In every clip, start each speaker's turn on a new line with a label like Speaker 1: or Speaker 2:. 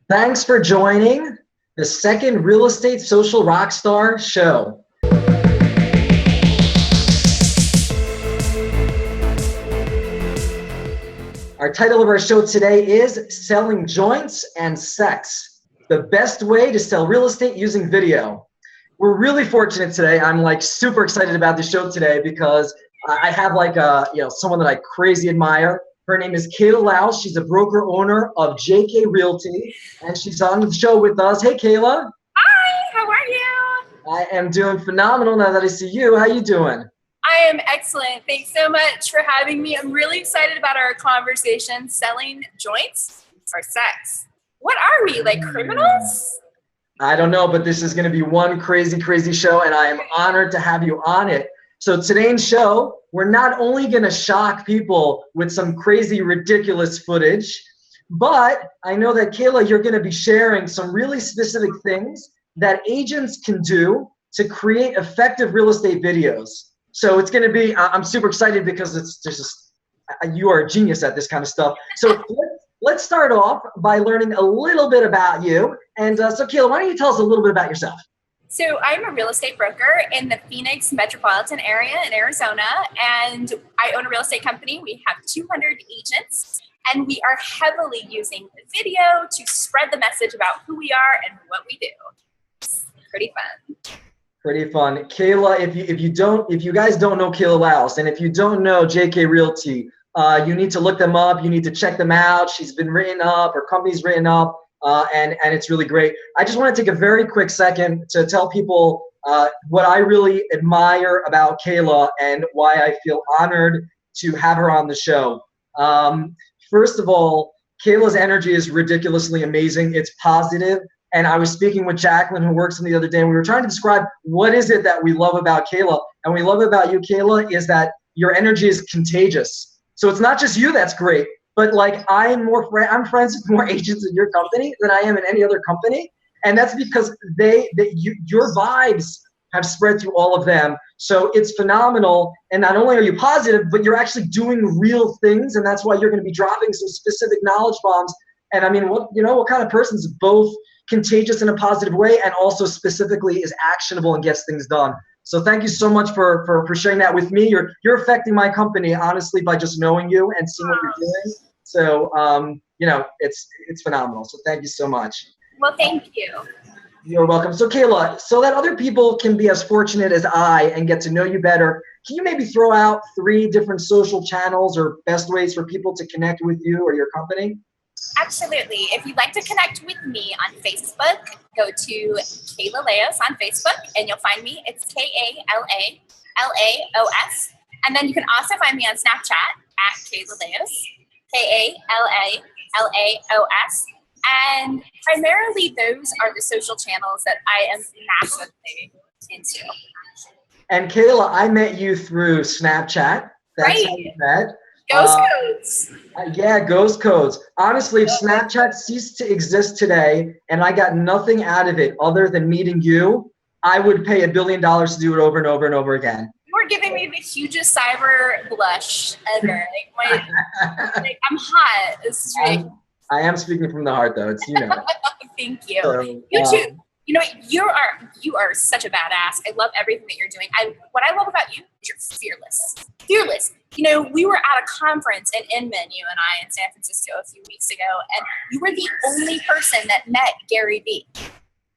Speaker 1: Thanks for joining the second Real Estate Social Rockstar show. Our title of our show today is Selling Joints and Sex, the best way to sell real estate using video. We're really fortunate today. I'm super excited about the show today because I have someone that I crazy admire. Her name is Kayla Laos. She's a broker owner of JK Realty, and she's on the show with us. Hey, Kayla.
Speaker 2: Hi, how are you?
Speaker 1: I am doing phenomenal now that I see you. How you doing?
Speaker 2: I am excellent. Thanks so much for having me. I'm really excited about our conversation, selling joints or sex. What are we, like criminals?
Speaker 1: I don't know, but this is going to be one crazy, crazy show, and I am honored to have you on it. So today's show, we're not only going to shock people with some crazy, ridiculous footage, but I know that, Kayla, you're going to be sharing some really specific things that agents can do to create effective real estate videos. So it's going to be, I'm super excited because you are a genius at this kind of stuff. So let's start off by learning a little bit about you. And so Kayla, why don't you tell us a little bit about yourself?
Speaker 2: So I'm a real estate broker in the Phoenix metropolitan area in Arizona, and I own a real estate company. We have 200 agents, and we are heavily using video to spread the message about who we are and what we do. It's pretty fun.
Speaker 1: Pretty fun. Kayla, if you guys don't know Kayla Laos, and if you don't know JK Realty, you need to look them up. You need to check them out. She's been written up, her company's written up. And it's really great. I just want to take a very quick second to tell people what I really admire about Kayla and why I feel honored to have her on the show. First of all, Kayla's energy is ridiculously amazing. It's positive. And I was speaking with Jacqueline, who works in the other day, and we were trying to describe what is it that we love about Kayla. And we love about you, Kayla, is that your energy is contagious. So it's not just you that's great. But I'm friends with more agents in your company than I am in any other company, and that's because your vibes have spread through all of them. So it's phenomenal, and not only are you positive, but you're actually doing real things, and that's why you're going to be dropping some specific knowledge bombs. And I mean, what kind of person is both contagious in a positive way and also specifically is actionable and gets things done? So thank you so much for sharing that with me. You're affecting my company, honestly, by just knowing you and seeing what you're doing. So, it's phenomenal. So thank you so much.
Speaker 2: Well, thank you.
Speaker 1: You're welcome. So Kayla, so that other people can be as fortunate as I and get to know you better, can you maybe throw out 3 different social channels or best ways for people to connect with you or your company?
Speaker 2: Absolutely. If you'd like to connect with me on Facebook, go to Kayla Laos on Facebook and you'll find me. It's KALALAOS. And then you can also find me on Snapchat at Kayla Laos, KALALAOS. And primarily those are the social channels that I am massively into.
Speaker 1: And Kayla, I met you through Snapchat. That's how we met.
Speaker 2: Ghost codes.
Speaker 1: Yeah, ghost codes. Honestly, if Snapchat ceased to exist today and I got nothing out of it other than meeting you, I would pay $1 billion to do it over and over and over again.
Speaker 2: You're giving me the hugest cyber blush ever. I'm hot. This is really.
Speaker 1: I am speaking from the heart, though. It's
Speaker 2: Thank you.
Speaker 1: So,
Speaker 2: you too. You are such a badass. I love everything that you're doing. What I love about you is you're fearless. Fearless. We were at a conference in Inman, you and I, in San Francisco a few weeks ago, and you were the only person that met Gary Vee.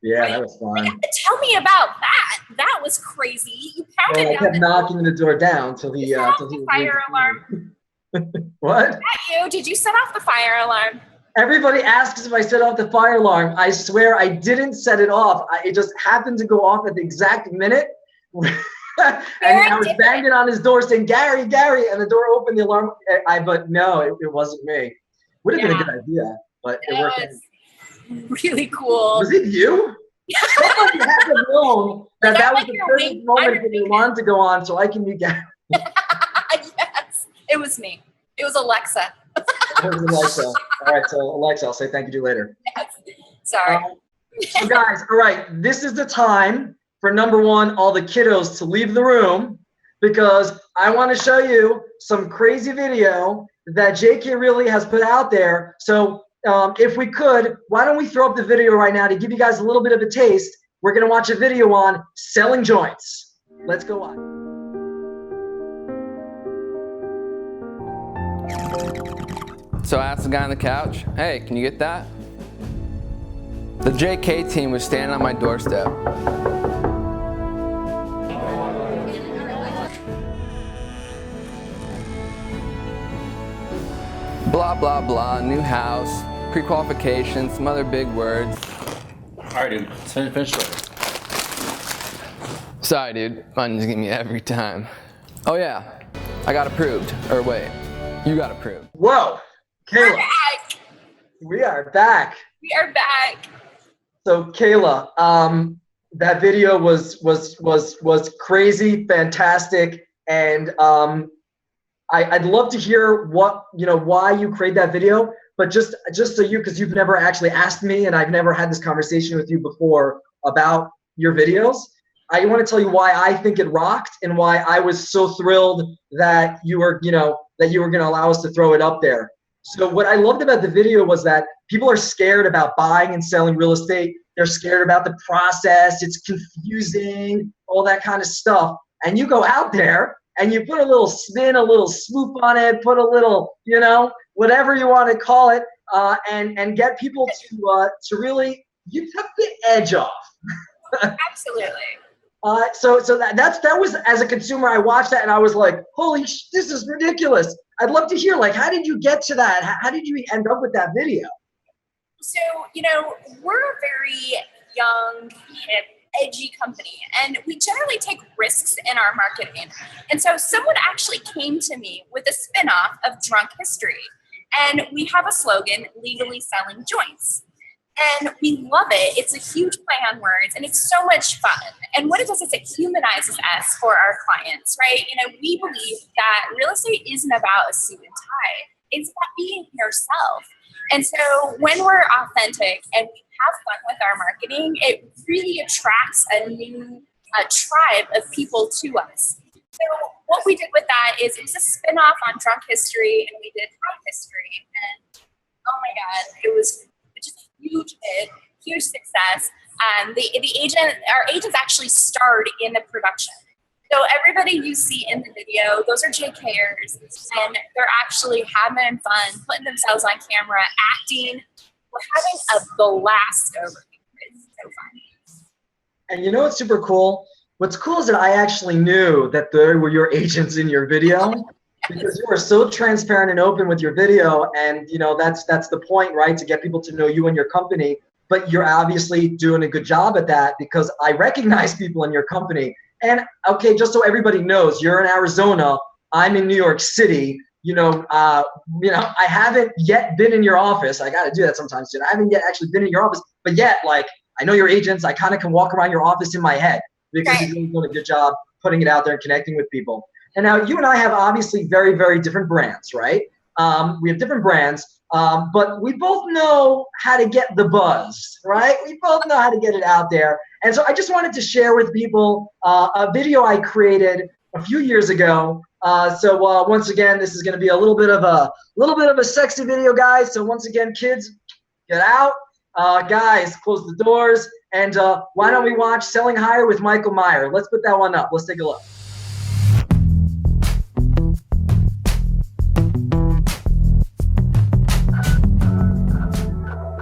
Speaker 1: Yeah, right? That was fun.
Speaker 2: Tell me about that. That was crazy. You pounded down.
Speaker 1: I kept knocking the door down till he.
Speaker 2: The fire alarm.
Speaker 1: What?
Speaker 2: Was that you? Did you set off the fire alarm?
Speaker 1: Everybody asks if I set off the fire alarm. I swear I didn't set it off. It just happened to go off at the exact minute. And I was banging on his door saying, Gary, Gary, and the door opened, the alarm. But no, it wasn't me. Would have been a good idea, but it worked out.
Speaker 2: Really cool.
Speaker 1: Was it you? Somebody had to know that was the perfect moment for the alarm to go on so I can meet Gary.
Speaker 2: Yes, it was me. It was Alexa.
Speaker 1: It was Alexa. All right, so Alexa, I'll say thank you to you later.
Speaker 2: Yes. Sorry.
Speaker 1: So guys, all right, this is the time for number 1, all the kiddos to leave the room because I want to show you some crazy video that JK really has put out there. So if we could, why don't we throw up the video right now to give you guys a little bit of a taste. We're going to watch a video on selling joints. Let's go on.
Speaker 3: So I asked the guy on the couch, hey, can you get that? The JK team was standing on my doorstep. Blah, blah, blah, new house, pre-qualification, some other big words.
Speaker 4: All right, dude, finish it.
Speaker 3: Sorry, dude, mine just give me every time. Oh yeah, I got approved. Or wait, you got approved.
Speaker 1: Whoa,
Speaker 2: We're
Speaker 1: Kayla,
Speaker 2: back.
Speaker 1: we are back.
Speaker 2: We are back.
Speaker 1: So Kayla, that video was crazy, fantastic, and I'd love to hear why you created that video. But just so because you've never actually asked me, and I've never had this conversation with you before about your videos. I want to tell you why I think it rocked and why I was so thrilled that you were going to allow us to throw it up there. So what I loved about the video was that people are scared about buying and selling real estate. They're scared about the process. It's confusing, all that kind of stuff. And you go out there and you put a little spin, a little swoop on it, put a little, whatever you want to call it, and get people to really, you took the edge off.
Speaker 2: Absolutely.
Speaker 1: So that was, as a consumer, I watched that and I was like, holy this is ridiculous. I'd love to hear, how did you get to that? How did you end up with that video?
Speaker 2: So, we're a very young, hip, edgy company, and we generally take risks in our marketing. And so someone actually came to me with a spinoff of Drunk History, and we have a slogan, legally selling joints. And we love it. It's a huge play on words, and it's so much fun. And what it does is it humanizes us for our clients, right? We believe that real estate isn't about a suit and tie. It's about being yourself. And so when we're authentic and we have fun with our marketing, it really attracts a new tribe of people to us. So what we did with that is it was a spinoff on Drunk History, and we did Drunk History. And oh my God, it was just a huge hit, huge success. Our agents actually starred in the production. So everybody you see in the video, those are JKers, and they're actually having fun, putting themselves on camera, acting. We're having a blast over it. It's so fun.
Speaker 1: And what's super cool? What's cool is that I actually knew that there were your agents in your video because you were so transparent and open with your video, and that's the point, right? To get people to know you and your company. But you're obviously doing a good job at that because I recognize people in your company. And okay, just so everybody knows, you're in Arizona. I'm in New York City. I haven't yet been in your office. I got to do that sometimes, dude. I haven't yet actually been in your office, but yet, I know your agents. I kind of can walk around your office in my head because you're doing a good job putting it out there and connecting with people. And now you and I have obviously very, very different brands, right? We have different brands, but we both know how to get the buzz, right? We both know how to get it out there. And so I just wanted to share with people a video I created a few years ago. So once again, this is going to be a little bit of a sexy video, guys. So once again, kids, get out. Guys, close the doors. And why don't we watch Selling Higher with Michael Meier? Let's put that one up. Let's take a look.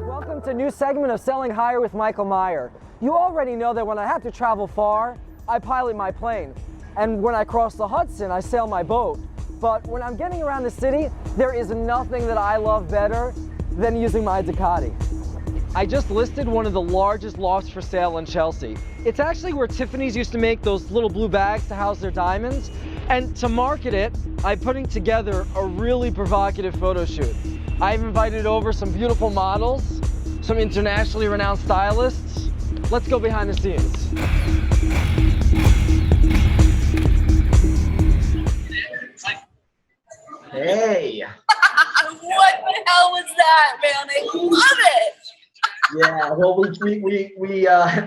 Speaker 5: Welcome to a new segment of Selling Higher with Michael Meier. You already know that when I have to travel far, I pilot my plane. And when I cross the Hudson, I sail my boat. But when I'm getting around the city, there is nothing that I love better than using my Ducati. I just listed one of the largest lofts for sale in Chelsea. It's actually where Tiffany's used to make those little blue bags to house their diamonds. And to market it, I'm putting together a really provocative photo shoot. I've invited over some beautiful models, some internationally renowned stylists. Let's go behind the scenes.
Speaker 1: Hey.
Speaker 2: What the hell was that, man? I love it.
Speaker 1: Yeah, well, we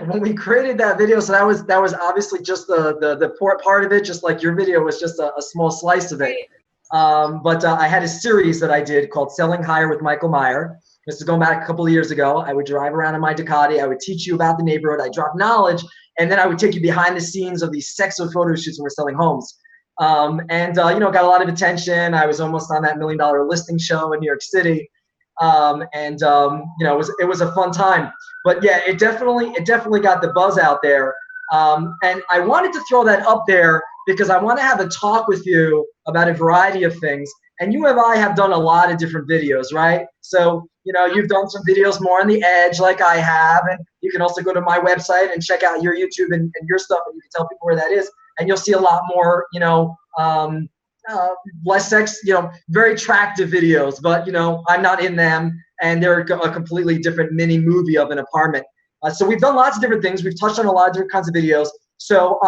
Speaker 1: when we created that video, so that was obviously just the part of it, just like your video was just a small slice of it. But I had a series that I did called Selling Higher with Michael Meier, This is going back a couple of years ago. I would drive around in my Ducati. I would teach you about the neighborhood. I drop knowledge, and then I would take you behind the scenes of these sexo photo shoots when we're selling homes. You know, got a lot of attention. I was almost on that $1 million listing show in New York City. You know, it was a fun time. But yeah, it definitely got the buzz out there. And I wanted to throw that up there because I want to have a talk with you about a variety of things. And you and I have done a lot of different videos, right? So, you know, you've done some videos more on the edge like I have. And you can also go to my website and check out your YouTube and your stuff, and you can tell people where that is. And you'll see a lot more, you know, less sex, you know, very attractive videos. But, you know, I'm not in them. And they're a completely different mini movie of an apartment. So we've done lots of different things. We've touched on a lot of different kinds of videos. So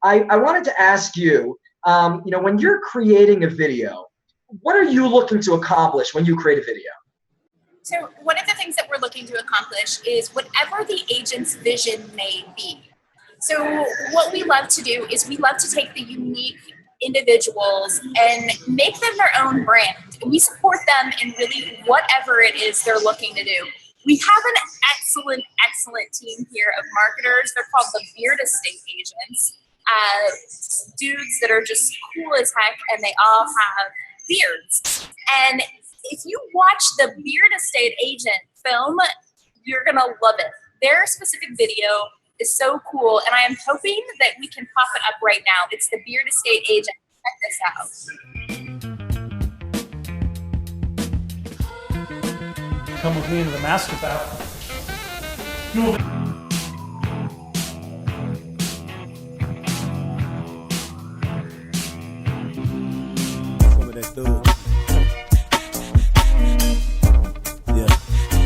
Speaker 1: I wanted to ask you, you know, when you're creating a video, what are you looking to accomplish when you create a video?
Speaker 2: So one of the things that we're looking to accomplish is whatever the agent's vision may be. So what we love to do is we love to take the unique individuals and make them their own brand. And we support them in really whatever it is they're looking to do. We have an excellent team here of marketers. They're called the Beard Estate Agents. Dudes that are just cool as heck, and they all have beards. And if you watch the Beard Estate Agent film, you're gonna love it. Their specific video is so cool, and I am hoping that we can pop it up right now. It's the Beard Estate Agent. Check
Speaker 6: this out. Come with me into the master bath.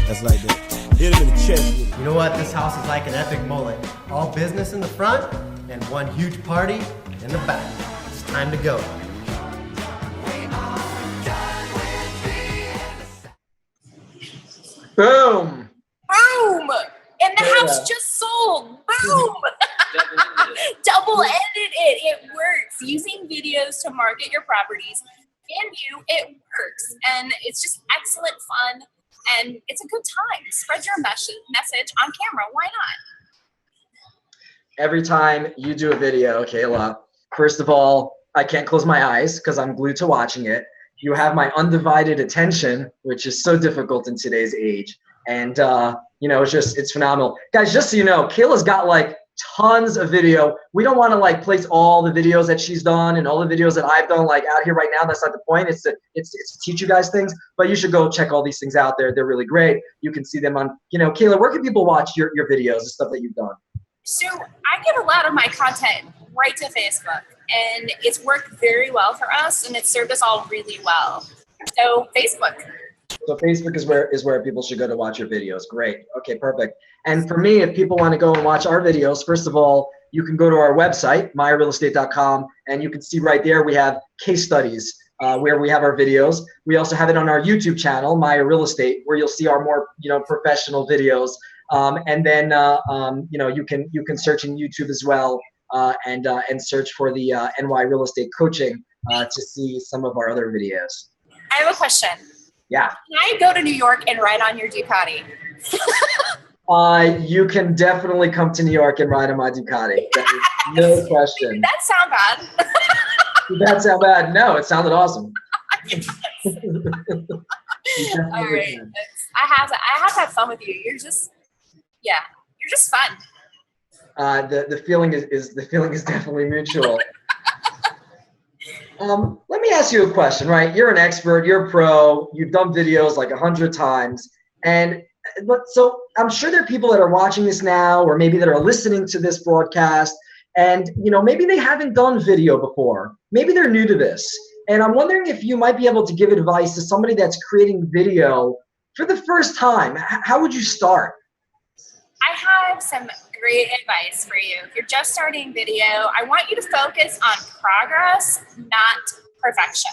Speaker 7: That's like that. Hit him in the chest with it.
Speaker 8: You know what? This house is like an epic mullet. All business in the front and one huge party in the back. It's time to go.
Speaker 1: Boom.
Speaker 2: Boom! And the house just sold. Boom! Double edited it. It works. Using videos to market your properties and it works. And it's just excellent fun. And it's a good time. Spread your message on camera. Why not?
Speaker 1: Every time you do a video, Kayla, first of all, I can't close my eyes because I'm glued to watching it. You have my undivided attention, which is so difficult in today's age. And, you know, it's phenomenal. Guys, just so you know, Kayla's got like tons of video. We don't want to like place all the videos that she's done and all the videos that I've done like out here right now. That's not the point. It's to teach you guys things, but you should go check all these things out there. They're really great. You can see them on, you know, Kayla, where can people watch your videos and stuff that you've done?
Speaker 2: So I give a lot of my content right to Facebook, and it's worked very well for us, and it's served us all really well. So Facebook.
Speaker 1: So Facebook is where people should go to watch your videos. Great. Okay, perfect. And for me, if people want to go and watch our videos, first of all, you can go to our website, meierrealestate.com, and you can see right there we have case studies where we have our videos. We also have it on our YouTube channel, Meier Real Estate, where you'll see our more, you know, professional videos. And then you know, you can search in YouTube as well and search for the NY Real Estate Coaching to see some of our other videos.
Speaker 2: I have a question.
Speaker 1: Yeah.
Speaker 2: Can I go to New York and ride on your Ducati?
Speaker 1: You can definitely come to New York and ride on my Ducati. No question.
Speaker 2: Did that sound bad?
Speaker 1: Did that sound bad? No, it sounded awesome.
Speaker 2: All right. I have to have fun with you. You're just fun.
Speaker 1: The feeling is definitely mutual. Let me ask you a question, right? You're an expert, you're a pro, you've done videos like 100 times. So I'm sure there are people that are watching this now, or maybe that are listening to this broadcast, and you know, maybe they haven't done video before. Maybe they're new to this. And I'm wondering if you might be able to give advice to somebody that's creating video for the first time. How would you start?
Speaker 2: I have some great advice for you. If you're just starting video, I want you to focus on progress, not perfection.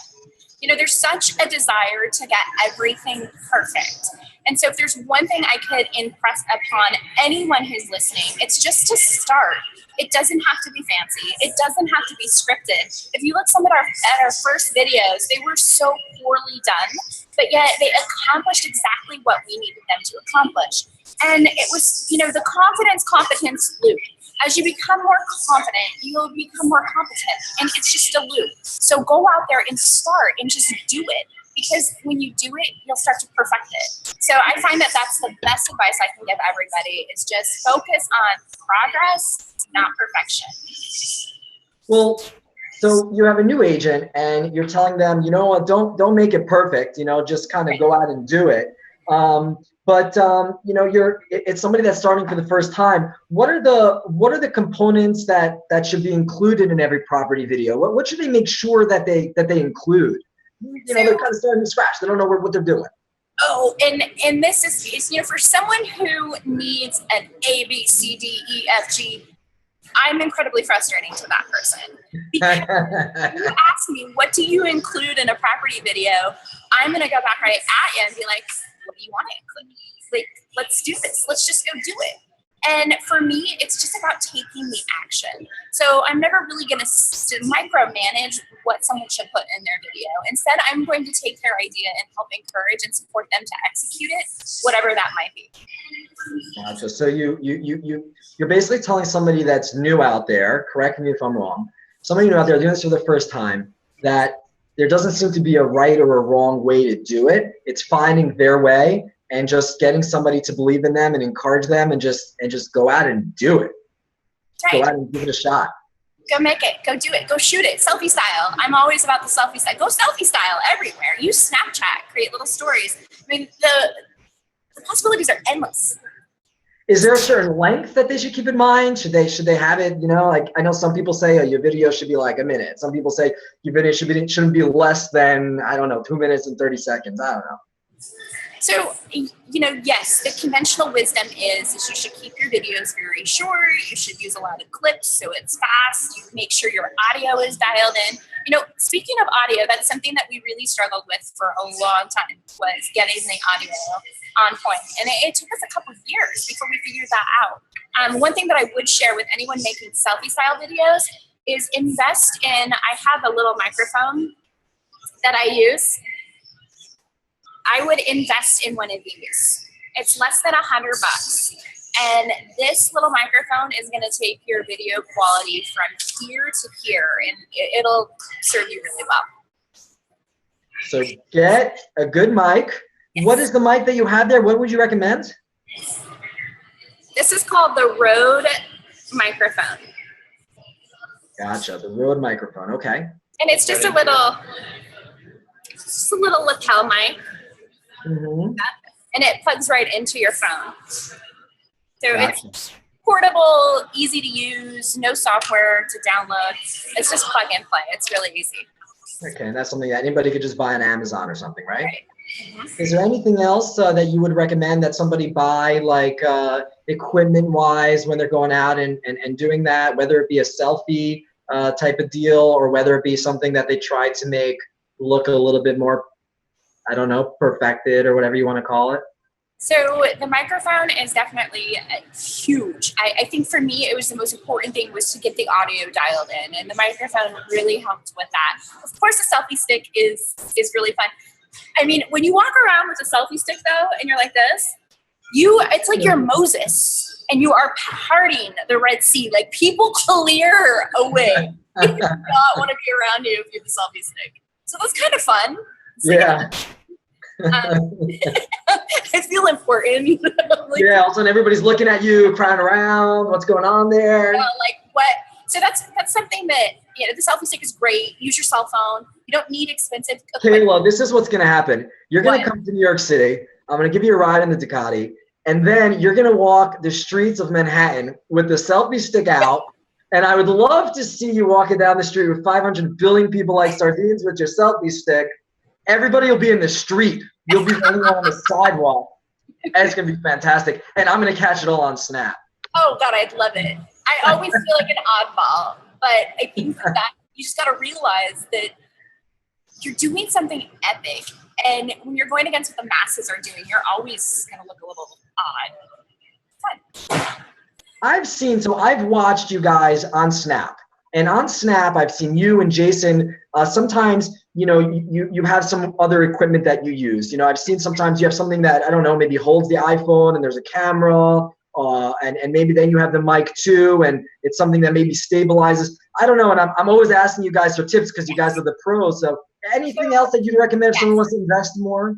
Speaker 2: You know, there's such a desire to get everything perfect. And so if there's one thing I could impress upon anyone who's listening, it's just to start. It doesn't have to be fancy. It doesn't have to be scripted. If you look at our first videos, they were so poorly done but yet they accomplished exactly what we needed them to accomplish. And it was, you know, the competence loop. As you become more confident, you'll become more competent, and it's just a loop. So go out there and start and just do it, because when you do it, you'll start to perfect it. So I find that that's the best advice I can give everybody, is just focus on progress, not perfection.
Speaker 1: Well, so you have a new agent and you're telling them, you know what, don't make it perfect, you know, just kind of go out and do it. You know, it's somebody that's starting for the first time. What are the components that should be included in every property video? What should they make sure that they include? You know, they're kind of starting from scratch. They don't know what they're doing.
Speaker 2: Oh, and this is, you know, for someone who needs an A, B, C, D, E, F, G, I'm incredibly frustrating to that person. Because you ask me, what do you include in a property video? I'm going to go back right at you and be like, what do you want to include? Like, let's do this. Let's just go do it. And for me, it's just about taking the action. So I'm never really going to micromanage what someone should put in their video. Instead, I'm going to take their idea and help encourage and support them to execute it, whatever that might be.
Speaker 1: Gotcha. So you're basically telling somebody that's new out there, correct me if I'm wrong, somebody new out there doing this for the first time, that there doesn't seem to be a right or a wrong way to do it. It's finding their way and just getting somebody to believe in them and encourage them and just go out and do it.
Speaker 2: Right.
Speaker 1: Go out and give it a shot.
Speaker 2: Go make it. Go do it. Go shoot it. Selfie style. I'm always about the selfie style. Go selfie style everywhere. Use Snapchat. Create little stories. I mean, the possibilities are endless.
Speaker 1: Is there a certain length that they should keep in mind? Should they have it, you know, like I know some people say your video should be like a minute. Some people say your video shouldn't be less than, I don't know, 2 minutes and 30 seconds. I don't know.
Speaker 2: So, you know, yes, the conventional wisdom is you should keep your videos very short. You should use a lot of clips so it's fast. You make sure your audio is dialed in. You know, speaking of audio, that's something that we really struggled with for a long time, was getting the audio on point. And it took us a couple of years before we figured that out. One thing that I would share with anyone making selfie style videos is invest in, I have a little microphone that I use. I would invest in one of these. It's less than $100. And this little microphone is going to take your video quality from here to here, and it'll serve you really well.
Speaker 1: So get a good mic. Yes. What is the mic that you have there? What would you recommend?
Speaker 2: This is called the Rode microphone.
Speaker 1: Gotcha, the Rode microphone, okay.
Speaker 2: And it's just a little lapel mic.
Speaker 1: Mm-hmm.
Speaker 2: And it plugs right into your phone. So gotcha. It's portable, easy to use, no software to download. It's just plug and play. It's really easy.
Speaker 1: Okay, and that's something that anybody could just buy on Amazon or something, right?
Speaker 2: Right. Mm-hmm.
Speaker 1: Is there anything else that you would recommend that somebody buy, like equipment-wise, when they're going out and doing that, whether it be a selfie type of deal or whether it be something that they try to make look a little bit more, I don't know, perfected or whatever you want to call it?
Speaker 2: So the microphone is definitely huge. I think for me, it was the most important thing was to get the audio dialed in, and the microphone really helped with that. Of course, the selfie stick is really fun. I mean, when you walk around with a selfie stick though, and you're like this, it's like you're Moses and you are parting the Red Sea. Like, people clear away. They do not want to be around you if you have a selfie stick. So that's kind of fun.
Speaker 1: Yeah.
Speaker 2: I feel important.
Speaker 1: Like, yeah, all of a sudden everybody's looking at you, crowding around. What's going on there?
Speaker 2: Like what? So that's something that, you know, the selfie stick is great. Use your cell phone. You don't need expensive equipment.
Speaker 1: Kayla, this is what's going to happen. You're going to come to New York City. I'm going to give you a ride in the Ducati. And then you're going to walk the streets of Manhattan with the selfie stick out. And I would love to see you walking down the street with 500 billion people like sardines with your selfie stick. Everybody will be in the street. You'll be running on the sidewalk. And it's going to be fantastic. And I'm going to catch it all on Snap.
Speaker 2: Oh, God, I'd love it. I always feel like an oddball. But I think that you just got to realize that you're doing something epic. And when you're going against what the masses are doing, you're always going to look a little odd. Fun.
Speaker 1: I've watched you guys on Snap. And on Snap, I've seen you and Jason. Sometimes you have some other equipment that you use. I've seen sometimes you have something that, I don't know, maybe holds the iPhone and there's a camera, and maybe then you have the mic too, and it's something that maybe stabilizes. I don't know, and I'm always asking you guys for tips because you guys are the pros. So anything else that you'd recommend if someone wants to invest more?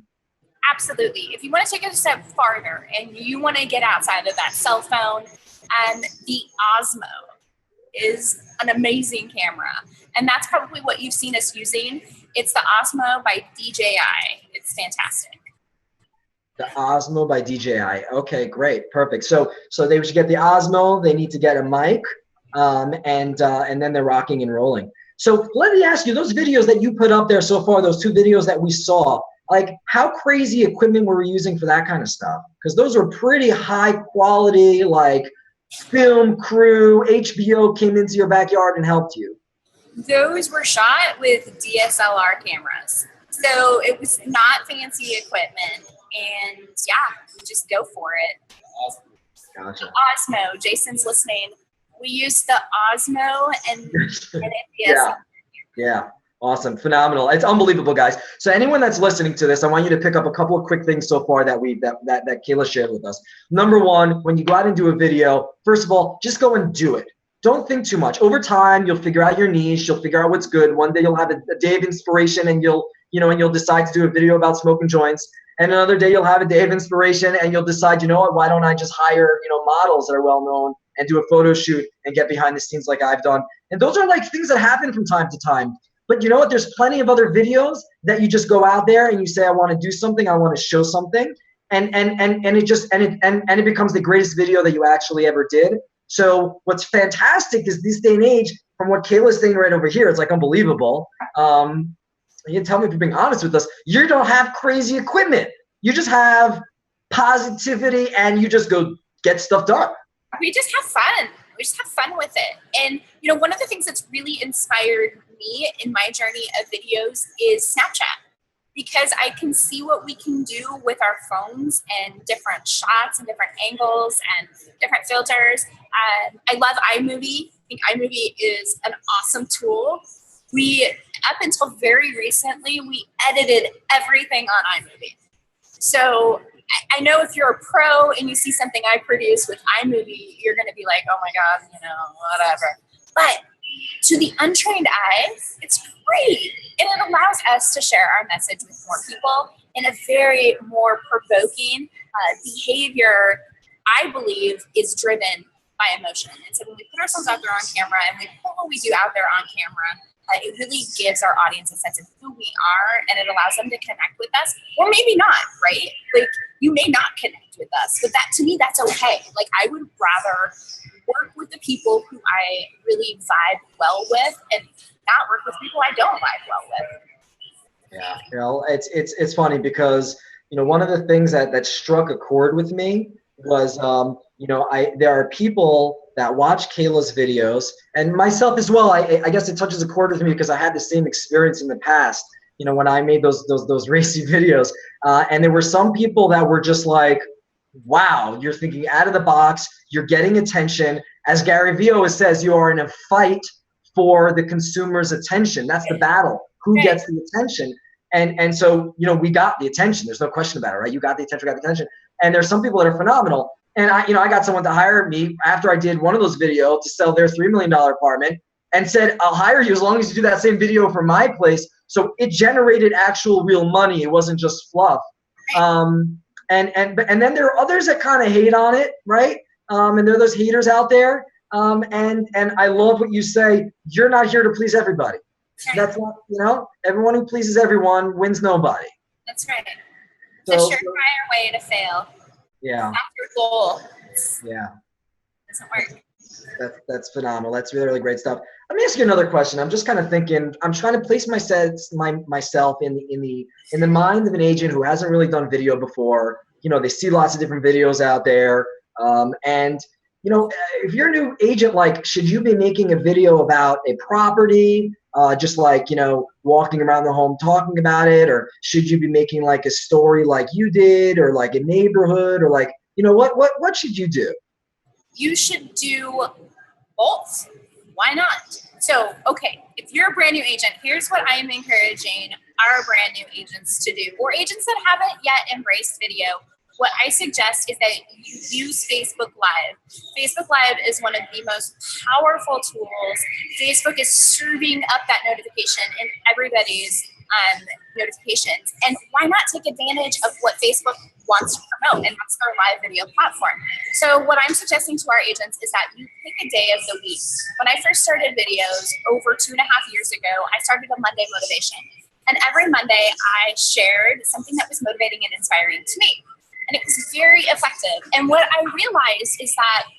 Speaker 2: Absolutely. If you want to take it a step farther and you want to get outside of that cell phone, the Osmo is an amazing camera. And that's probably what you've seen us using. It's the Osmo by DJI. It's fantastic.
Speaker 1: The Osmo by DJI. Okay, great, perfect. So they should get the Osmo. They need to get a mic, and then they're rocking and rolling. So let me ask you, those videos that you put up there so far, those 2 videos that we saw, like how crazy equipment were we using for that kind of stuff? Because those were pretty high quality, like film crew, HBO came into your backyard and helped you.
Speaker 2: Those were shot with DSLR cameras. So it was not fancy equipment. And yeah, just go for it.
Speaker 1: Gotcha.
Speaker 2: Osmo, Jason's listening. We used the Osmo and
Speaker 1: Yeah. Awesome. Phenomenal. It's unbelievable, guys. So anyone that's listening to this, I want you to pick up a couple of quick things so far that Kayla shared with us. Number one, when you go out and do a video, first of all, just go and do it. Don't think too much. Over time, you'll figure out your niche. You'll figure out what's good. One day you'll have a day of inspiration and you'll decide to do a video about smoking joints. And another day you'll have a day of inspiration and you'll decide, you know what, why don't I just hire, models that are well known and do a photo shoot and get behind the scenes like I've done. And those are like things that happen from time to time. But you know what? There's plenty of other videos that you just go out there and you say, I want to do something, I want to show something, and it becomes the greatest video that you actually ever did. So what's fantastic is this day and age, from what Kayla's saying right over here, it's like unbelievable. You can tell me if you're being honest with us. You don't have crazy equipment. You just have positivity and you just go get stuff done.
Speaker 2: We just have fun. We just have fun with it. And, one of the things that's really inspired me in my journey of videos is Snapchat, because I can see what we can do with our phones and different shots and different angles and different filters. I love iMovie. I think iMovie is an awesome tool. Up until very recently, we edited everything on iMovie. So I know if you're a pro and you see something I produce with iMovie, you're going to be like, oh my God, whatever. But to the untrained eye, it's great. And it allows us to share our message with more people in a very more provoking behavior, I believe, is driven by emotion. And so when we put ourselves out there on camera and we put what we do out there on camera, it really gives our audience a sense of who we are, and it allows them to connect with us, or maybe not, right? Like, you may not connect with us, but that, to me, that's okay. Like, I would rather work with the people who I really vibe well with and not work with people I don't vibe well with.
Speaker 1: Yeah, it's funny because, one of the things that struck a chord with me was, there are people that watch Kayla's videos, and myself as well. I guess it touches a chord with me because I had the same experience in the past, when I made those racy videos. And there were some people that were just like, wow, you're thinking out of the box, you're getting attention. As Gary Vee always says, you are in a fight for the consumer's attention. That's the battle. Who gets the attention? And so, we got the attention. There's no question about it, right? You got the attention, we got the attention. And there's some people that are phenomenal. And I got someone to hire me after I did one of those videos to sell their $3 million apartment, and said, I'll hire you as long as you do that same video for my place. So it generated actual real money. It wasn't just fluff. And then there are others that kind of hate on it, right? And there are those haters out there. And I love what you say. You're not here to please everybody. That's not, everyone who pleases everyone wins nobody.
Speaker 2: That's right. It's a surefire way to fail.
Speaker 1: Yeah.
Speaker 2: That's your goal.
Speaker 1: Yeah.
Speaker 2: It doesn't work.
Speaker 1: That's phenomenal. That's really, really great stuff. Let me ask you another question. I'm just kind of thinking, I'm trying to place myself in the mind of an agent who hasn't really done video before. They see lots of different videos out there. And if you're a new agent, like, should you be making a video about a property, just like, walking around the home talking about it? Or should you be making like a story like you did, or like a neighborhood, or like, what should you do?
Speaker 2: You should do both. Why not? So, okay, if you're a brand new agent, here's what I am encouraging our brand new agents to do, or agents that haven't yet embraced video. What I suggest is that you use Facebook Live. Facebook Live is one of the most powerful tools. Facebook is serving up that notification in everybody's notifications. And why not take advantage of what Facebook wants to promote? And that's their live video platform. So what I'm suggesting to our agents is that you pick a day of the week. When I first started videos over 2.5 years ago, I started a Monday motivation. And every Monday I shared something that was motivating and inspiring to me. And it was very effective. And what I realized is that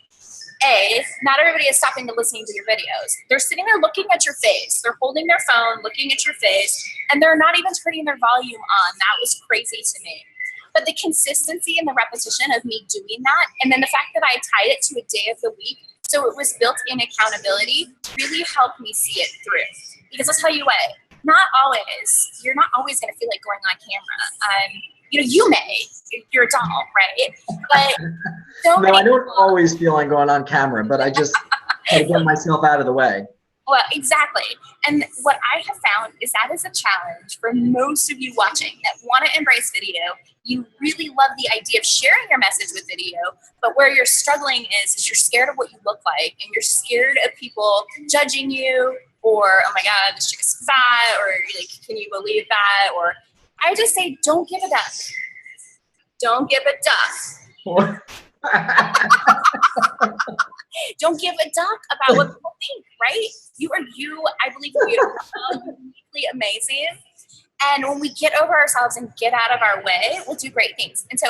Speaker 2: not everybody is stopping to listening to your videos. They're sitting there looking at your face. They're holding their phone, looking at your face, and they're not even turning their volume on. That was crazy to me. But the consistency and the repetition of me doing that, and then the fact that I tied it to a day of the week, so it was built in accountability, really helped me see it through. Because I'll tell you what, you're not always going to feel like going on camera. You may, you're a doll, right? But
Speaker 1: no, I don't always feel like going on camera, but I just try to get myself out of the way.
Speaker 2: Well, exactly. And what I have found is that is a challenge for most of you watching that want to embrace video. You really love the idea of sharing your message with video, but where you're struggling is you're scared of what you look like, and you're scared of people judging you, or, oh my God, this chick is fat, or like, can you believe that? Or I just say, don't give a duck. Don't give a duck. Don't give a duck about what people think, right? You are you. I believe you're beautiful, uniquely amazing. And when we get over ourselves and get out of our way, we'll do great things. And so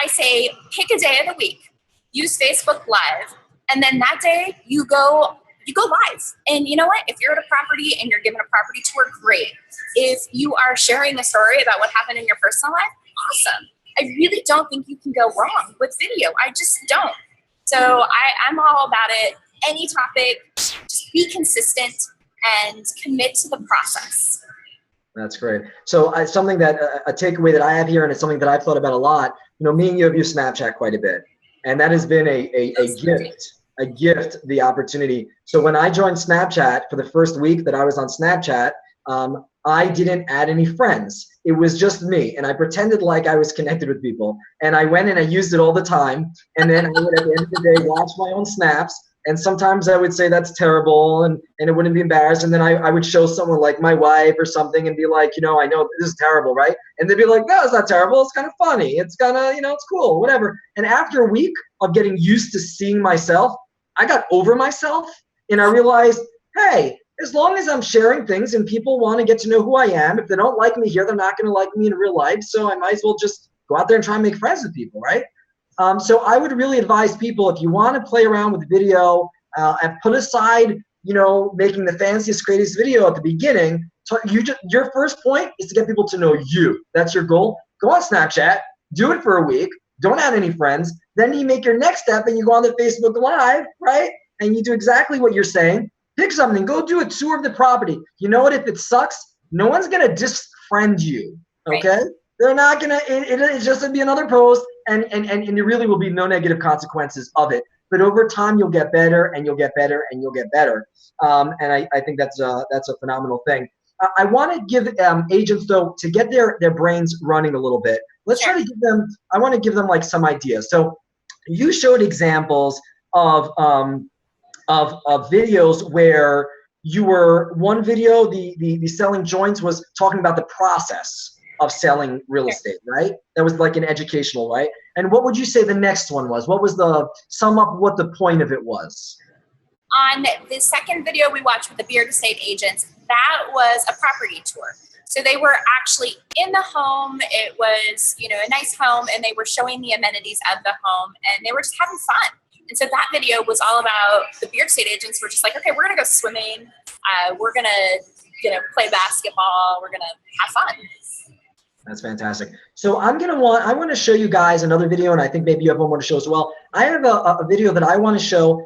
Speaker 2: I say, pick a day of the week, use Facebook Live, and then that day you go live. And you know what? If you're at a property and you're giving a property tour, great. If you are sharing a story about what happened in your personal life, awesome. I really don't think you can go wrong with video. I just don't. So I'm all about it. Any topic, just be consistent and commit to the process.
Speaker 1: That's great. So something that a takeaway that I have here, and it's something that I've thought about a lot. Me and you have used Snapchat quite a bit, and that has been a gift, the opportunity. So when I joined Snapchat for the first week that I was on Snapchat, I didn't add any friends. It was just me, and I pretended like I was connected with people. And I went and I used it all the time. And then I would, at the end of the day, watch my own snaps. And sometimes I would say that's terrible, and it wouldn't be embarrassed. And then I would show someone like my wife or something and be like, I know this is terrible, right? And they'd be like, no, it's not terrible. It's kind of funny. It's kind of, it's cool, whatever. And after a week of getting used to seeing myself, I got over myself, and I realized, hey, as long as I'm sharing things and people want to get to know who I am, if they don't like me here, they're not going to like me in real life. So I might as well just go out there and try and make friends with people, right? So I would really advise people, if you want to play around with video and put aside, making the fanciest, greatest video at the beginning, your first point is to get people to know you. That's your goal. Go on Snapchat, do it for a week, don't add any friends. Then you make your next step and you go on the Facebook Live, right? And you do exactly what you're saying. Pick something, go do a tour of the property. You know what, if it sucks, no one's gonna disfriend you, okay? Right. They're not gonna, it's just gonna be another post, and there really will be no negative consequences of it. But over time, you'll get better, and you'll get better, and you'll get better. And I think that's a phenomenal thing. I wanna give agents, though, to get their brains running a little bit, let's try to give them, I wanna give them like some ideas. So you showed examples of videos where you were, one video, the selling joints was talking about the process of selling real estate, right? That was like an educational, right? And what would you say the next one was? What was sum up what the point of it was?
Speaker 2: On the second video we watched with the Beard Estate agents, that was a property tour. So they were actually in the home. It was, a nice home, and they were showing the amenities of the home, and they were just having fun. And so that video was all about the Beard Estate agents were just like, okay, we're gonna go swimming, we're gonna play basketball, we're gonna have fun.
Speaker 1: That's fantastic. So I want to show you guys another video, and I think maybe you have one more to show as well. I have a video that I want to show.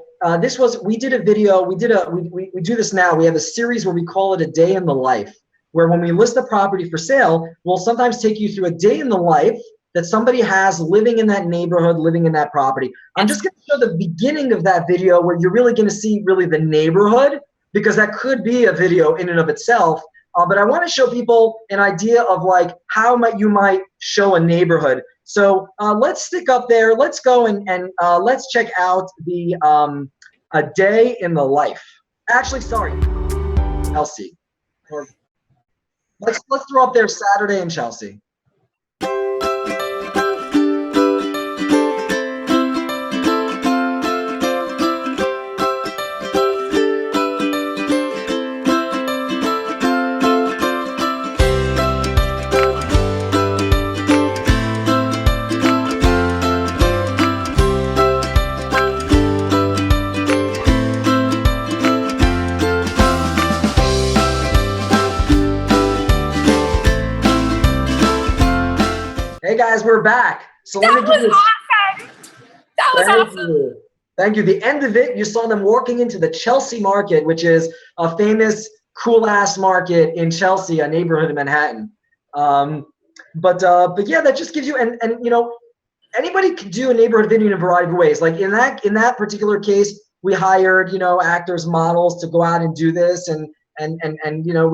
Speaker 1: We did a video. We do this now. We have a series where we call it a day in the life, where when we list a property for sale, we'll sometimes take you through a day in the life that somebody has living in that neighborhood, living in that property. I'm just going to show the beginning of that video where you're really going to see really the neighborhood, because that could be a video in and of itself. But I want to show people an idea of like how you might show a neighborhood. So let's stick up there. Let's go and let's check out the a day in the life. Actually, sorry, Chelsea. Or let's throw up there Saturday in Chelsea. Hey guys, we're back. So
Speaker 2: That was awesome. That was awesome.
Speaker 1: Thank you. The end of it, you saw them walking into the Chelsea Market, which is a famous, cool-ass market in Chelsea, a neighborhood in Manhattan. But yeah, that just gives you and you know, anybody can do a neighborhood video in a variety of ways. Like in that particular case, we hired, you know, actors, models to go out and do this, and you know,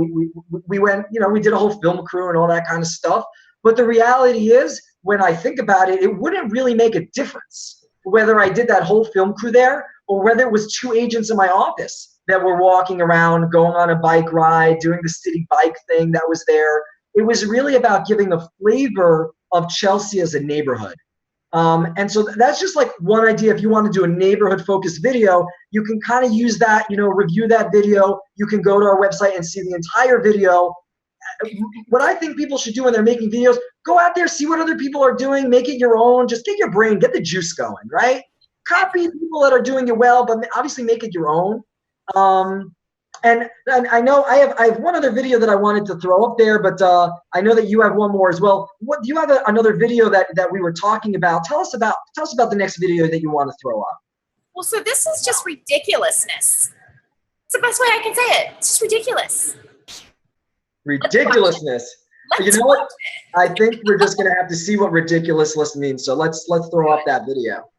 Speaker 1: we went, you know, we did a whole film crew and all that kind of stuff. But the reality is, when I think about it, it wouldn't really make a difference whether I did that whole film crew there or whether it was 2 agents in my office that were walking around, going on a bike ride, doing the city bike thing that was there. It was really about giving the flavor of Chelsea as a neighborhood. And so that's just like one idea. If you want to do a neighborhood focused video, you can kind of use that, you know, review that video. You can go to our website and see the entire video. What I think people should do when they're making videos, go out there, see what other people are doing, make it your own, just get your brain, get the juice going, right? Copy people that are doing it well, but obviously make it your own. And I know I have one other video that I wanted to throw up there, but I know that you have one more as well. What do you have another video that we were talking about? Tell us about the next video that you want to throw up.
Speaker 2: Well, so this is just ridiculousness. It's the best way I can say it. It's just ridiculous.
Speaker 1: Ridiculousness. You know what? I think we're just gonna have to see what ridiculousness means. So let's throw up that video.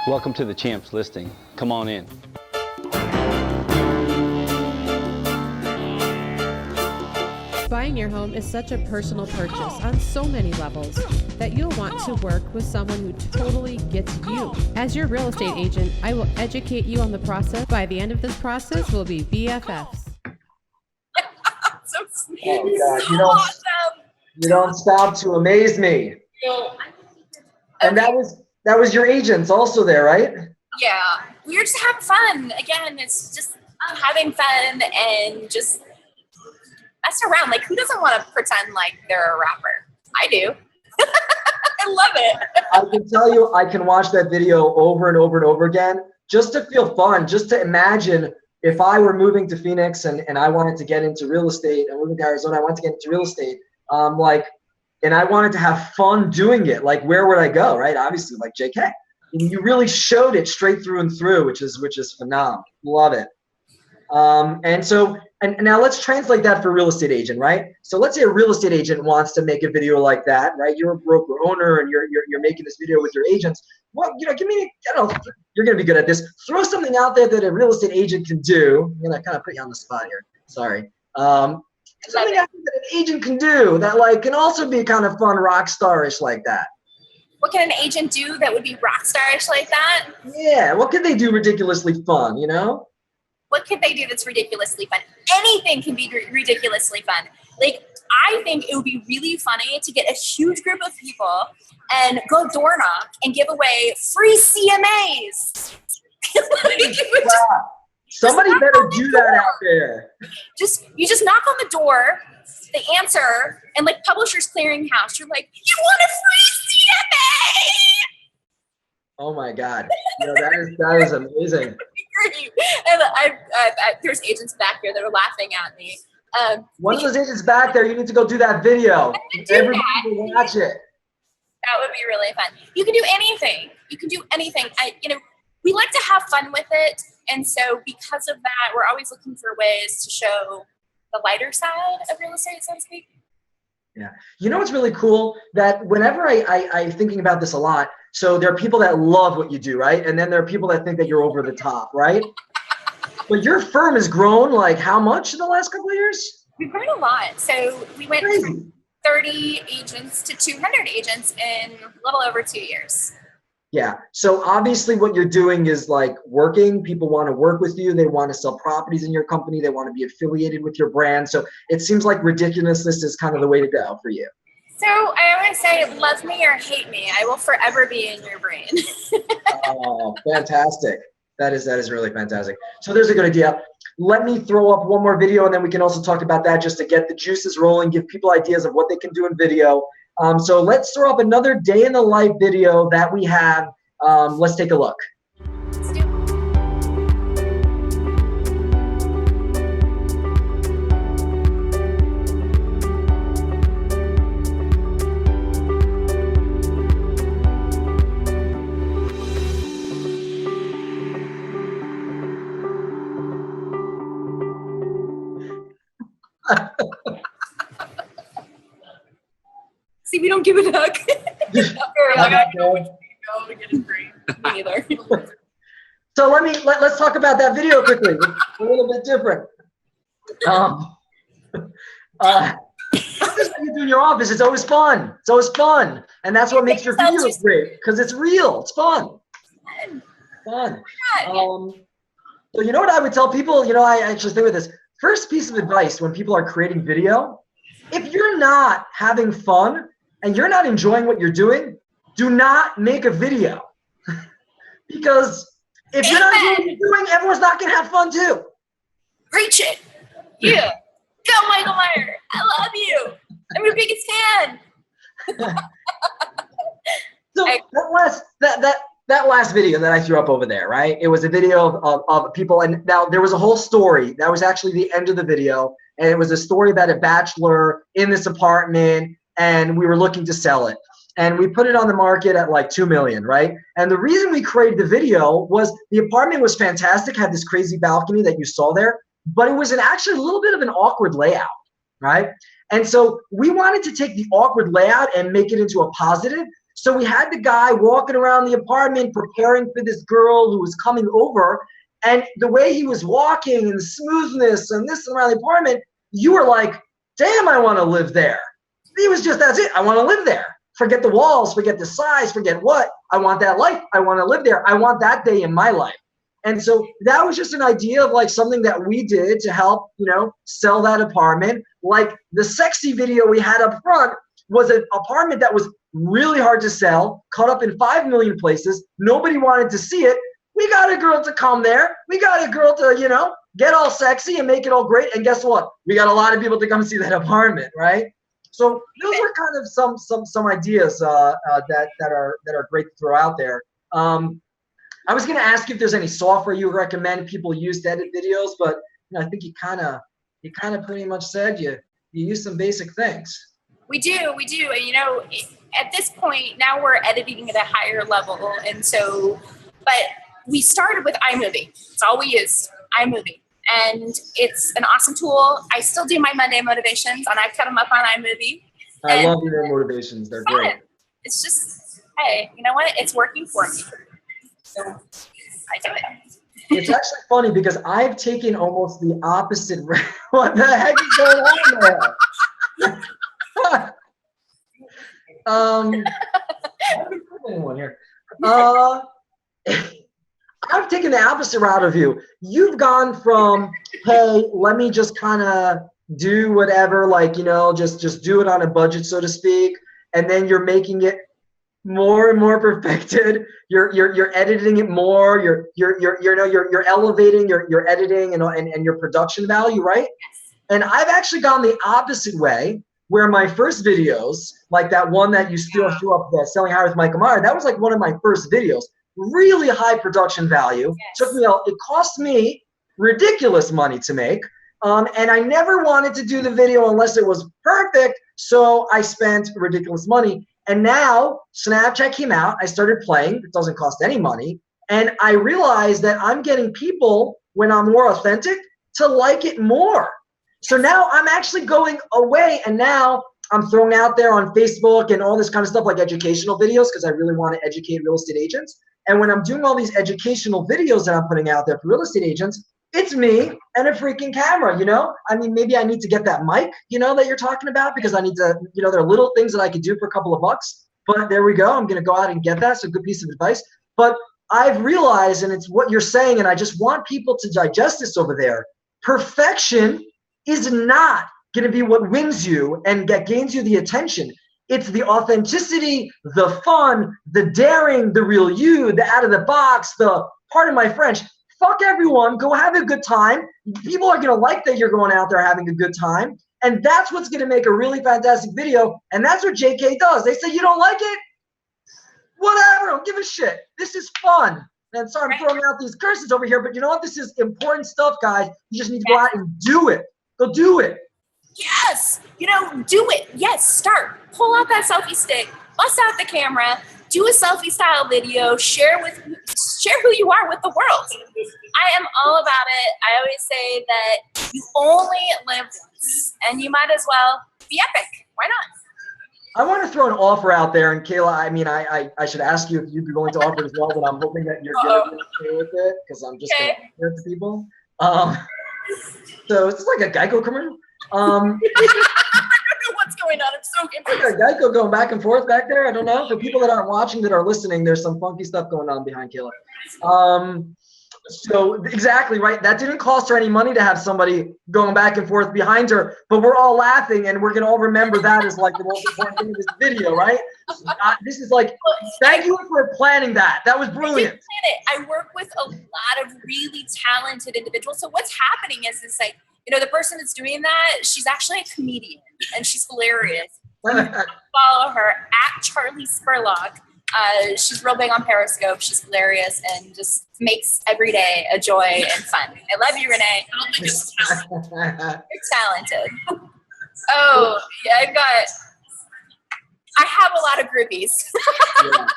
Speaker 9: Welcome to the Champs listing. Come on in.
Speaker 10: Buying your home is such a personal purchase on so many levels that you'll want to work with someone who totally gets you. As your real estate agent, I will educate you on the process. By the end of this process, we'll be BFFs.
Speaker 2: So sweet.
Speaker 1: Oh God,
Speaker 2: Awesome.
Speaker 1: you don't stop to amaze me. And that was your agents also there, right?
Speaker 2: Yeah, we were just having fun. Again, it's just having fun and just messing around. Like, who doesn't want to pretend like they're a rapper? I do. I love it.
Speaker 1: I can tell you, I can watch that video over and over and over again just to feel fun, just to imagine if I were moving to Phoenix and I wanted to get into real estate, and moving to Arizona, I wanted to get into real estate, and I wanted to have fun doing it. Like, where would I go, right? Obviously, like JK. And you really showed it straight through and through, which is phenomenal. Love it. And now let's translate that for real estate agent, right? So let's say a real estate agent wants to make a video like that, right? You're a broker owner and you're making this video with your agents. Well, you know, you're gonna be good at this. Throw something out there that a real estate agent can do. I'm gonna kind of put you on the spot here. Sorry. Something out there that an agent can do that like can also be kind of fun, rock star-ish like that.
Speaker 2: What can an agent do that would be rock star-ish like that?
Speaker 1: Yeah, what can they do ridiculously fun, you know?
Speaker 2: What could they do that's ridiculously fun? Anything can be ridiculously fun. Like, I think it would be really funny to get a huge group of people and go door knock and give away free CMAs.
Speaker 1: Somebody better do that out there.
Speaker 2: You just knock on the door, they answer, and like Publishers Clearinghouse, you're like, you want a free CMA?
Speaker 1: Oh my God. You know, that is amazing.
Speaker 2: And there's agents back here that are laughing at me.
Speaker 1: One of those agents back there, you need to go do that video. Everybody will watch it.
Speaker 2: That would be really fun. You can do anything. You can do anything. We like to have fun with it. And so because of that, we're always looking for ways to show the lighter side of real estate, so to speak.
Speaker 1: Yeah. You know what's really cool? That whenever I'm thinking about this a lot, so there are people that love what you do, right? And then there are people that think that you're over the top, right? But your firm has grown like how much in the last couple of years?
Speaker 2: We've grown a lot. So we went
Speaker 1: Crazy.
Speaker 2: from 30 agents to 200 agents in a little over 2 years.
Speaker 1: Yeah. So obviously what you're doing is like working. People want to work with you. They want to sell properties in your company. They want to be affiliated with your brand. So it seems like ridiculousness is kind of the way to go for you.
Speaker 2: So I always say, love me or hate me. I will forever be in your brain.
Speaker 1: Oh, fantastic. That is really fantastic. So there's a good idea. Let me throw up one more video and then we can also talk about that just to get the juices rolling, give people ideas of what they can do in video. So let's throw up another day in the life video that we have. Let's take a look.
Speaker 2: Let's do it. See, we don't give a duck.
Speaker 1: So let's talk about that video quickly. It's a little bit different. This is what you do in your office. It's always fun. It's always fun, and that's what makes your videos great because it's real. It's fun. Fun. So you know what I would tell people? You know, I actually think with this. First piece of advice when people are creating video, if you're not having fun and you're not enjoying what you're doing, do not make a video. Because if you're not enjoying what you're doing, everyone's not going to have fun too.
Speaker 2: Preach it. Yeah. Go, Michael Meier. I love you. I'm your biggest fan.
Speaker 1: So that last video that I threw up over there, right? It was a video of people, and now there was a whole story. That was actually the end of the video, and it was a story about a bachelor in this apartment, and we were looking to sell it. And we put it on the market at like 2 million, right? And the reason we created the video was the apartment was fantastic, had this crazy balcony that you saw there, but it was actually a little bit of an awkward layout, right? And so we wanted to take the awkward layout and make it into a positive. So we had the guy walking around the apartment preparing for this girl who was coming over. And the way he was walking and the smoothness and this around the apartment, you were like, damn, I want to live there. He was just, that's it. I want to live there. Forget the walls, forget the size, forget what. I want that life. I want to live there. I want that day in my life. And so that was just an idea of like something that we did to help, you know, sell that apartment. Like the sexy video we had up front was an apartment that was really hard to sell, cut up in 5 million places. Nobody wanted to see it. We got a girl to come there. We got a girl to, you know, get all sexy and make it all great. And guess what? We got a lot of people to come see that apartment, right? So those are kind of some ideas that are great to throw out there. I was going to ask you if there's any software you recommend people use to edit videos, but you know, I think you kind of pretty much said you use some basic things.
Speaker 2: We do, and you know, at this point now we're editing at a higher level, and so, but we started with iMovie. It's all we used, iMovie. And it's an awesome tool. I still do my Monday motivations, and I cut them up on iMovie.
Speaker 1: I love your motivations. They're great.
Speaker 2: It's just, hey, you know what? It's working for me. So I do it.
Speaker 1: It's actually funny because I've taken almost the opposite route. What the heck is going on there? Anyone here? I've taken the opposite route of you. You've gone from, hey, let me just kind of do whatever, like, you know, just do it on a budget, so to speak, and then you're making it more and more perfected. You're editing it more. You're elevating your editing and your production value, right? And I've actually gone the opposite way, where my first videos, like that one that you still threw up, Selling Higher with Michael Meier, that was like one of my first videos. Really high production value. It cost me ridiculous money to make. And I never wanted to do the video unless it was perfect. So I spent ridiculous money. And now Snapchat came out. I started playing. It doesn't cost any money. And I realized that I'm getting people, when I'm more authentic, to like it more. So now I'm actually going away, and now I'm throwing out there on Facebook and all this kind of stuff, like educational videos, because I really want to educate real estate agents. And when I'm doing all these educational videos that I'm putting out there for real estate agents, it's me and a freaking camera, you know? I mean, maybe I need to get that mic, you know, that you're talking about, because I need to, you know, there are little things that I could do for a couple of bucks. But there we go. I'm going to go out and get that. So good piece of advice. But I've realized, and it's what you're saying, and I just want people to digest this over there. Perfection is not going to be what wins you and that gains you the attention. It's the authenticity, the fun, the daring, the real you, the out of the box, the, pardon my French, fuck everyone, go have a good time. People are going to like that you're going out there having a good time. And that's what's going to make a really fantastic video. And that's what JK does. They say, you don't like it? Whatever, don't give a shit. This is fun. And sorry, I'm throwing out these curses over here, but you know what? This is important stuff, guys. You just need to go out and do it. Go do it.
Speaker 2: Yes, you know, do it. Yes, start. Pull out that selfie stick, bust out the camera, do a selfie style video, share who you are with the world. I am all about it. I always say that you only live once, and you might as well be epic. Why not?
Speaker 1: I want to throw an offer out there, and Kayla, I mean, I should ask you if you'd be willing to offer it as well, but I'm hoping that you're going to be okay with it, because I'm just going to hear it to people. So it's like a Geico commercial. I don't
Speaker 2: know what's going on. I'm so confused.
Speaker 1: Like Geico going back and forth back there. I don't know. For people that aren't watching, that are listening, there's some funky stuff going on behind Kayla. So exactly right. That didn't cost her any money to have somebody going back and forth behind her, but we're all laughing, and we're gonna all remember that as like the most important thing in this video, right? This is like, thank you for planning that. That was brilliant.
Speaker 2: I work with a lot of really talented individuals. So what's happening is like, you know, the person that's doing that, she's actually a comedian, and she's hilarious. Follow her at Charlie Spurlock. She's real big on Periscope. She's hilarious and just makes every day a joy and fun. I love you, Renee. I don't think it's talented. You're talented. Oh, yeah, I have a lot of groupies.
Speaker 1: Yeah.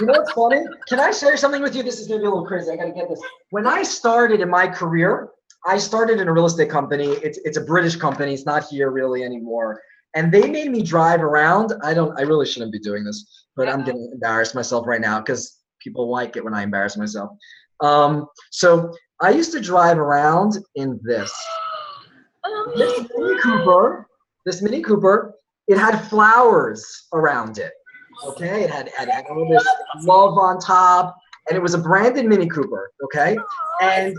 Speaker 1: You know what's funny? Can I share something with you? This is going to be a little crazy. I got to get this. When I started in my career, I started in a real estate company. It's a British company. It's not here really anymore. And they made me drive around. I really shouldn't be doing this, but I'm going to embarrass myself right now because people like it when I embarrass myself. So I used to drive around in this. This Mini Cooper, it had flowers around it. Okay, it had all this love on top, and it was a branded Mini Cooper. Okay, and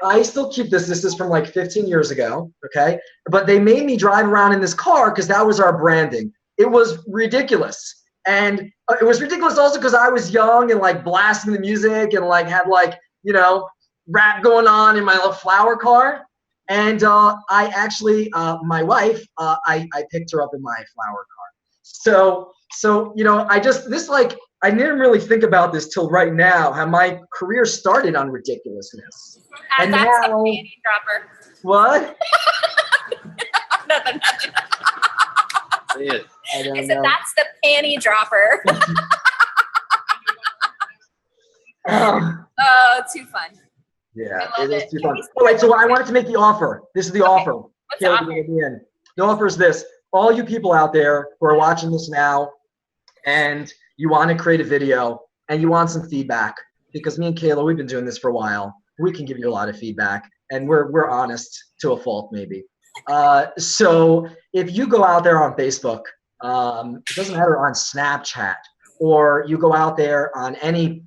Speaker 1: I still keep this. This is from like 15 years ago. Okay, but they made me drive around in this car because that was our branding. It was ridiculous, and it was ridiculous also because I was young and like blasting the music and like had like rap going on in my little flower car. And I actually, my wife, I picked her up in my flower car. So I didn't really think about this till right now, how my career started on ridiculousness.
Speaker 2: And that's now, the panty dropper.
Speaker 1: What?
Speaker 2: Nothing.
Speaker 4: I
Speaker 2: said that's the panty dropper. Oh, too fun.
Speaker 1: Yeah, it is too fun. All right, so I wanted to make the offer. This is the offer.
Speaker 2: What's the offer?
Speaker 1: The offer is this. All you people out there who are watching this now and you want to create a video and you want some feedback, because me and Kayla, we've been doing this for a while. We can give you a lot of feedback, and we're honest to a fault maybe. So if you go out there on Facebook, it doesn't matter, on Snapchat, or you go out there on any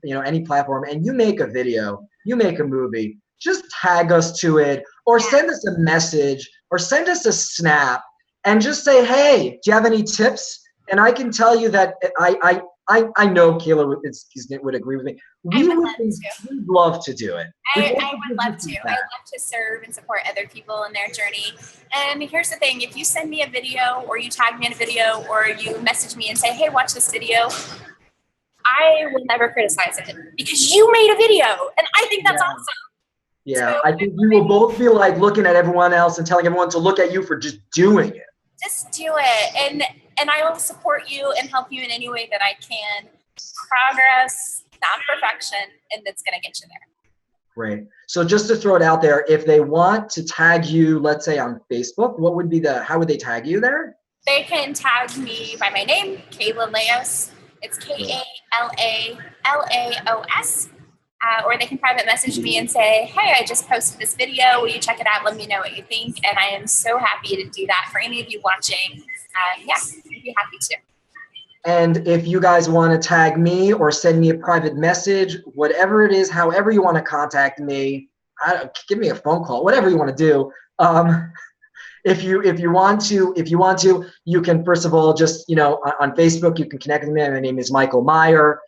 Speaker 1: platform and you make a video, you make a movie, just tag us to it, or send us a message, or send us a snap, and just say, hey, do you have any tips? And I can tell you that I know Kayla would agree with me. We would love to do it.
Speaker 2: I would love to. I love to serve and support other people in their journey. And here's the thing, if you send me a video, or you tag me in a video, or you message me and say, hey, watch this video, I will never criticize it because you made a video, and I think that's awesome.
Speaker 1: Yeah,
Speaker 2: so,
Speaker 1: I think we will both be like looking at everyone else and telling everyone to look at you for just doing it.
Speaker 2: Just do it, and I will support you and help you in any way that I can. Progress, not perfection, and that's gonna get you there.
Speaker 1: Great. So just to throw it out there, if they want to tag you, let's say on Facebook, what would be how would they tag you there?
Speaker 2: They can tag me by my name, Kayla Laos. It's Kalaalaos. Or they can private message me and say, hey, I just posted this video. Will you check it out? Let me know what you think. And I am so happy to do that for any of you watching. Yeah, I'd be happy to.
Speaker 1: And if you guys want to tag me or send me a private message, whatever it is, however you want to contact me, give me a phone call, whatever you want to do. If you want to, you can first of all just on Facebook you can connect with me. My name is Michael Meier.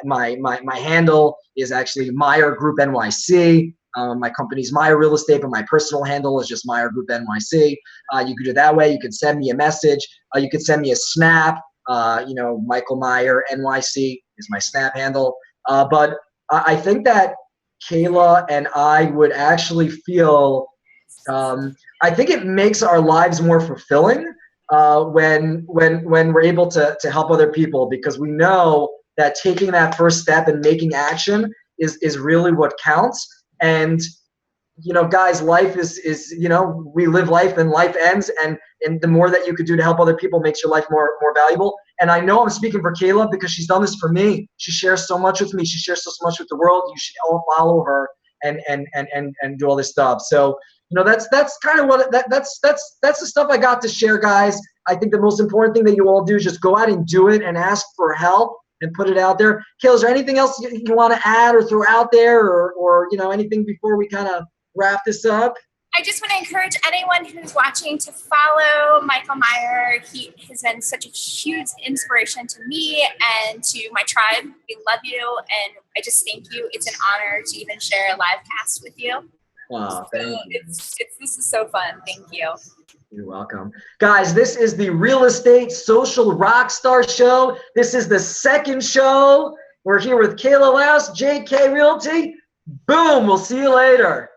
Speaker 1: My handle is actually Meier Group NYC. My company's Meier Real Estate, but my personal handle is just Meier Group NYC. You can do it that way. You can send me a message. You can send me a snap. Michael Meier NYC is my snap handle. But I think that Kayla and I would actually feel. I think it makes our lives more fulfilling when we're able to help other people, because we know that taking that first step and making action is really what counts. And guys, life is we live life and life ends, and the more that you could do to help other people makes your life more valuable. And I know I'm speaking for Kayla because she's done this for me. She shares so much with me. She shares so much with the world. You should all follow her and do all this stuff. So that's kind of what that's the stuff I got to share, guys. I think the most important thing that you all do is just go out and do it and ask for help and put it out there. Kayla, is there anything else you want to add or throw out there, or anything before we kind of wrap this up?
Speaker 2: I just want to encourage anyone who's watching to follow Michael Meier. He has been such a huge inspiration to me and to my tribe. We love you, and I just thank you. It's an honor to even share a live cast with you.
Speaker 1: Wow, thank you.
Speaker 2: This is so fun. Thank you.
Speaker 1: You're welcome. Guys, this is the Real Estate Social Rockstar Show. This is the second show. We're here with Kayla Laos, JK Realty. Boom, we'll see you later.